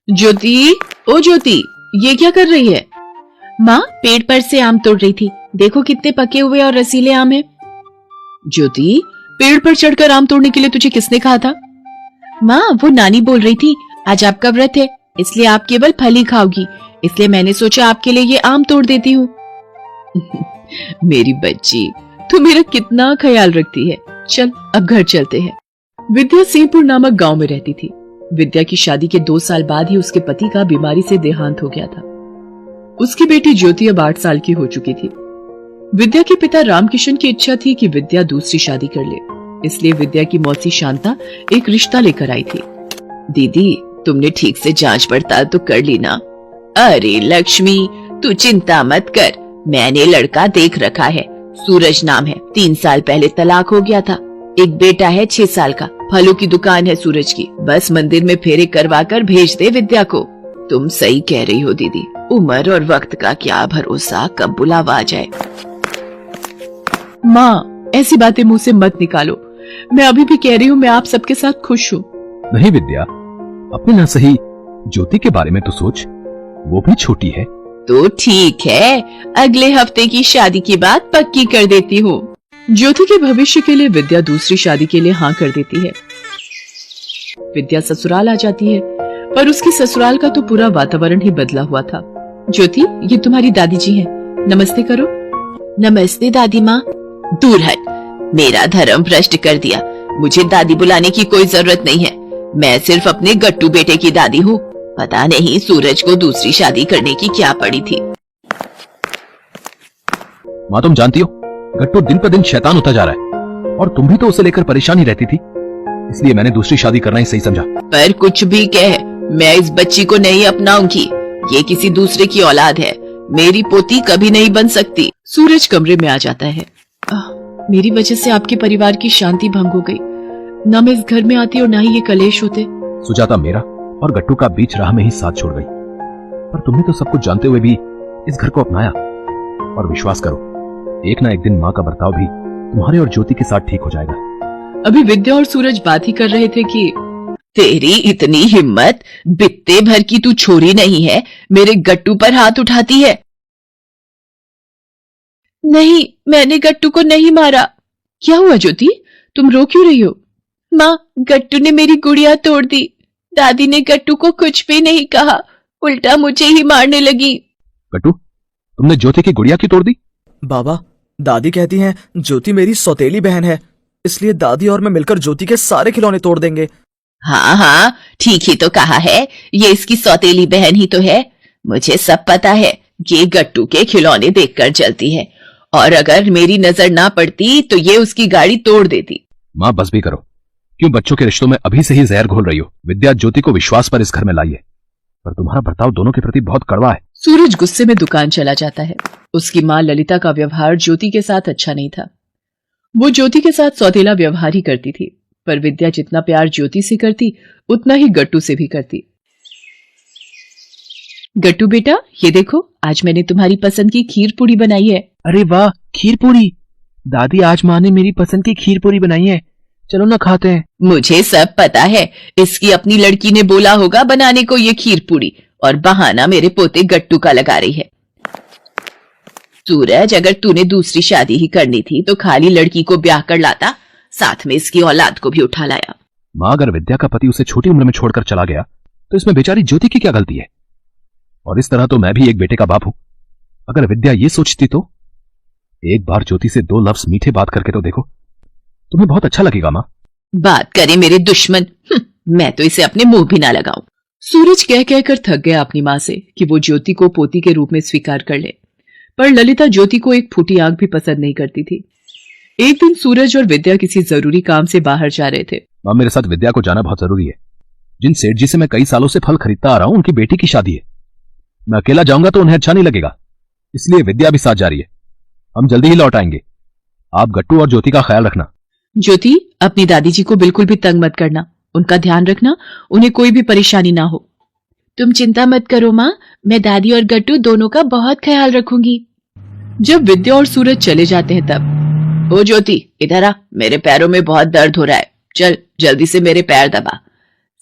ज्योति, ओ ज्योति, ये क्या कर रही है? माँ, पेड़ पर से आम तोड़ रही थी। देखो कितने पके हुए और रसीले आम हैं। ज्योति, पेड़ पर चढ़कर आम तोड़ने के लिए तुझे किसने कहा था? माँ, वो नानी बोल रही थी आज आपका व्रत है, इसलिए आप केवल फल ही खाओगी, इसलिए मैंने सोचा आपके लिए ये आम तोड़ देती हूँ। मेरी बच्ची, तू मेरा कितना ख्याल रखती है। चल अब घर चलते हैं। विद्या सिंहपुर नामक गांव में रहती थी। विद्या की शादी के 2 साल बाद ही उसके पति का बीमारी से देहांत हो गया था। उसकी बेटी ज्योति अब 8 साल की हो चुकी थी। विद्या के पिता रामकिशन की इच्छा थी कि विद्या दूसरी शादी कर ले, इसलिए विद्या की मौसी शांता एक रिश्ता लेकर आई थी। दीदी, तुमने ठीक से जांच पड़ताल तो कर ली ना? अरे लक्ष्मी, तू चिंता मत कर, मैंने लड़का देख रखा है। सूरज नाम है, 3 साल पहले तलाक हो गया था। एक बेटा है 6 साल का। फलों की दुकान है सूरज की। बस मंदिर में फेरे करवा कर भेज दे विद्या को। तुम सही कह रही हो दीदी, उम्र और वक्त का क्या भरोसा, कब बुलावा आ जाए। माँ, ऐसी बातें मुंह से मत निकालो। मैं अभी भी कह रही हूँ मैं आप सबके साथ खुश हूँ। नहीं विद्या, अपने ना सही ज्योति के बारे में तो सोच, वो भी छोटी है। तो ठीक है, अगले हफ्ते की शादी की बात पक्की कर देती हूँ। ज्योति के भविष्य के लिए विद्या दूसरी शादी के लिए हाँ कर देती है। विद्या ससुराल आ जाती है, पर उसकी ससुराल का तो पूरा वातावरण ही बदला हुआ था। ज्योति, ये तुम्हारी दादी जी हैं, नमस्ते करो। नमस्ते दादी माँ। दूर हट, मेरा धर्म भ्रष्ट कर दिया। मुझे दादी बुलाने की कोई जरूरत नहीं है। मैं सिर्फ अपने गट्टू बेटे की दादी हूँ। पता नहीं सूरज को दूसरी शादी करने की क्या पड़ी थी। माँ, तुम जानती हो गट्टू दिन पर दिन शैतान होता जा रहा है, और तुम भी तो उसे लेकर परेशान ही रहती थी, इसलिए मैंने दूसरी शादी करना ही सही समझा। पर कुछ भी कह, मैं इस बच्ची को नहीं अपनाऊंगी। ये किसी दूसरे की औलाद है, मेरी पोती कभी नहीं बन सकती। सूरज कमरे में आ जाता है। मेरी वजह से आपके परिवार की शांति भंग हो गई। न मैं इस घर में आती और न ही ये कलेश होते। सुजाता मेरा और गट्टू का बीच राह में ही साथ छोड़ गई, पर तुमने तो सब कुछ जानते हुए भी इस घर को अपनाया। और विश्वास करो, एक ना एक दिन माँ का बर्ताव भी तुम्हारे और ज्योति के साथ ठीक हो जाएगा। अभी विद्या और सूरज बात ही कर रहे थे कि तेरी इतनी हिम्मत, बित्ते भर की तू छोरी नहीं है, मेरे गट्टू पर हाथ उठाती है। नहीं, मैंने गट्टू को नहीं मारा। क्या हुआ ज्योति, तुम रो क्यों रही हो? माँ, गट्टू ने मेरी गुड़िया तोड़ दी। दादी ने गट्टू को कुछ भी नहीं कहा, उल्टा मुझे ही मारने लगी। गट्टू, तुमने ज्योति की गुड़िया क्यों तोड़ दी? बाबा, दादी कहती हैं ज्योति मेरी सौतेली बहन है, इसलिए दादी और मैं मिलकर ज्योति के सारे खिलौने तोड़ देंगे। हाँ हाँ, ठीक ही तो कहा है, ये इसकी सौतेली बहन ही तो है। मुझे सब पता है, ये गट्टू के खिलौने देखकर जलती है, और अगर मेरी नजर ना पड़ती तो ये उसकी गाड़ी तोड़ देती। माँ, बस भी करो। क्यों बच्चों के रिश्तों में अभी से ही जहर घोल रही हो? विद्या ज्योति को विश्वास पर इस घर में लाई है, पर तुम्हारा बर्ताव दोनों के प्रति बहुत कड़वा है। सूरज गुस्से में दुकान चला जाता है। उसकी माँ ललिता का व्यवहार ज्योति के साथ अच्छा नहीं था। वो ज्योति के साथ सौतेला व्यवहार ही करती थी, पर विद्या जितना प्यार ज्योति से करती उतना ही गट्टू से भी करती। गट्टू बेटा, ये देखो, आज मैंने तुम्हारी पसंद की खीर पूरी बनाई है। अरे वाह, खीर पूरी! दादी, आज माँ ने मेरी पसंद की खीर पूरी बनाई है, चलो ना खाते हैं। मुझे सब पता है, इसकी अपनी लड़की ने बोला होगा बनाने को ये खीर पूरी, और बहाना मेरे पोते गट्टू का लगा रही है। सूरज, अगर तूने दूसरी शादी ही करनी थी तो खाली लड़की को ब्याह कर लाता, साथ में इसकी औलाद को भी उठा लाया। माँ, अगर विद्या का पति उसे छोटी उम्र में छोड़कर चला गया तो इसमें बेचारी ज्योति की क्या गलती है? और इस तरह तो मैं भी एक बेटे का बाप हूं। अगर विद्या ये सोचती तो एक बार ज्योति से 2 लफ्ज मीठे बात करके तो देखो, तुम्हें बहुत अच्छा लगेगा। माँ, बात करे मेरे दुश्मन, मैं तो इसे अपने मुंह भी ना लगाऊं। सूरज कह कहकर थक गया अपनी माँ से कि वो ज्योति को पोती के रूप में स्वीकार कर ले, पर ललिता ज्योति को एक फूटी आंख भी पसंद नहीं करती थी। एक दिन सूरज और विद्या किसी जरूरी काम से बाहर जा रहे थे। माँ, मेरे साथ विद्या को जाना बहुत जरूरी है। जिन सेठ जी से मैं कई सालों से फल खरीदता आ रहा हूं, उनकी बेटी की शादी है। मैं अकेला जाऊंगा तो उन्हें अच्छा नहीं लगेगा, इसलिए विद्या भी साथ जा रही है। हम जल्दी ही लौट आएंगे। आप गट्टू और ज्योति का ख्याल रखना। ज्योति, अपनी दादी जी को बिल्कुल भी तंग मत करना, उनका ध्यान रखना, उन्हें कोई भी परेशानी ना हो। तुम चिंता मत करो माँ, मैं दादी और गट्टू दोनों का बहुत ख्याल रखूंगी। जब विद्या और सूरज चले जाते हैं तब, ओ ज्योति, इधर आ, मेरे पैरों में बहुत दर्द हो रहा है, चल जल्दी से मेरे पैर दबा।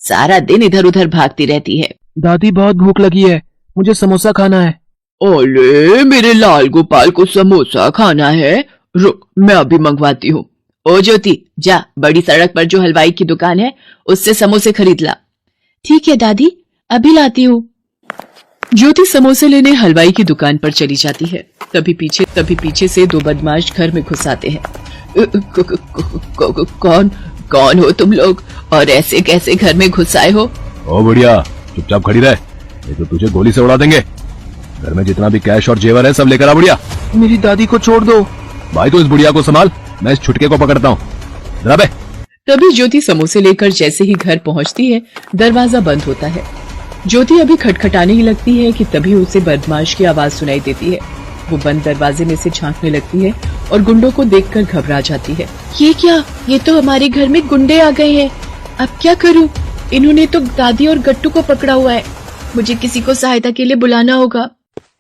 सारा दिन इधर उधर भागती रहती है। दादी बहुत भूख लगी है, मुझे समोसा खाना है। ओले मेरे लाल गोपाल को समोसा खाना है, रुक मैं अभी मंगवाती हूँ। ओ ज्योति, जा बड़ी सड़क पर जो हलवाई की दुकान है उससे समोसे खरीद ला। ठीक है दादी, अभी लाती हूँ। ज्योति समोसे लेने हलवाई की दुकान पर चली जाती है। तभी पीछे से दो बदमाश घर में घुस आते हैं। कौन हो तुम लोग और ऐसे कैसे घर में घुस आए हो? ओ बुढ़िया, चुपचाप खड़ी रहे, नहीं तो तुझे गोली से उड़ा देंगे। घर में जितना भी कैश और जेवर है सब लेकर आ बुढ़िया। मेरी दादी को छोड़ दो। भाई तो इस बुढ़िया को संभाल, मैं इस छुटके को पकड़ता हूँ। बे। तभी ज्योति समोसे लेकर जैसे ही घर पहुंचती है, दरवाजा बंद होता है। ज्योति अभी खटखटाने ही लगती है कि तभी उसे बदमाश की आवाज सुनाई देती है। वो बंद दरवाजे में से झांकने लगती है और गुंडों को देखकर घबरा जाती है। ये क्या? ये तो हमारे घर में गुंडे आ गए हैं। अब क्या करूं? इन्होंने तो दादी और गट्टू को पकड़ा हुआ है। मुझे किसी को सहायता के लिए बुलाना होगा।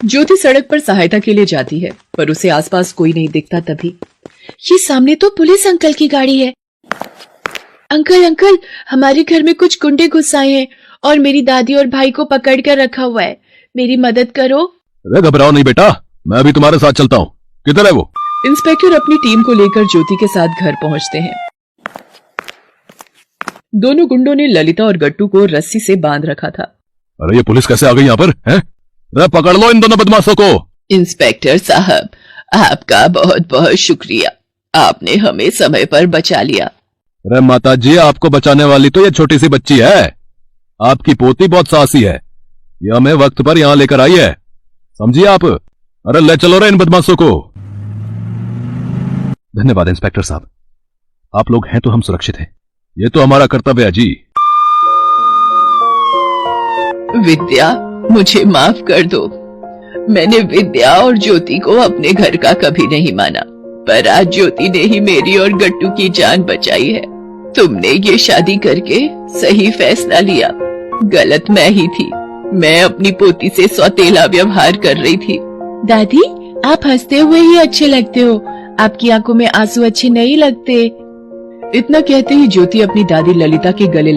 ज्योति सड़क पर सहायता के लिए जाती है, पर उसे आसपास कोई नहीं दिखता। तभी ये सामने तो पुलिस अंकल की गाड़ी है। अंकल, हमारे घर में कुछ गुंडे घुस आए हैं और मेरी दादी और भाई को पकड़ कर रखा हुआ है। मेरी मदद करो। अरे घबराओ नहीं बेटा, मैं अभी तुम्हारे साथ चलता हूँ। किधर है वो? इंस्पेक्टर अपनी टीम को लेकर ज्योति के साथ घर पहुंचते हैं। दोनों गुंडों ने ललिता और गट्टू को रस्सी से बांध रखा था। अरे ये पुलिस कैसे आ गई यहाँ पर है? अरे पकड़ लो इन दोनों बदमाशों को। इंस्पेक्टर साहब, आपका बहुत बहुत शुक्रिया, आपने हमें समय पर बचा लिया। अरे माता जी, आपको बचाने वाली तो ये छोटी सी बच्ची है। आपकी पोती बहुत साहसी है, ये हमें वक्त पर यहाँ लेकर आई है, समझिए आप। अरे ले चलो रे इन बदमाशों को। धन्यवाद इंस्पेक्टर साहब, आप लोग हैं तो हम सुरक्षित हैं, ये तो हमारा कर्तव्य है जी। विद्या, मुझे माफ कर दो। मैंने विद्या और ज्योति को अपने घर का कभी नहीं माना, पर आज ज्योति ने ही मेरी और गट्टू की जान बचाई है। तुमने ये शादी करके सही फैसला लिया, गलत मैं ही थी। मैं अपनी पोती से सौतेला व्यवहार कर रही थी। दादी, आप हंसते हुए ही अच्छे लगते हो, आपकी आंखों में आंसू अच्छे नहीं लगते। इतना कहते ही ज्योति अपनी दादी ललिता के गले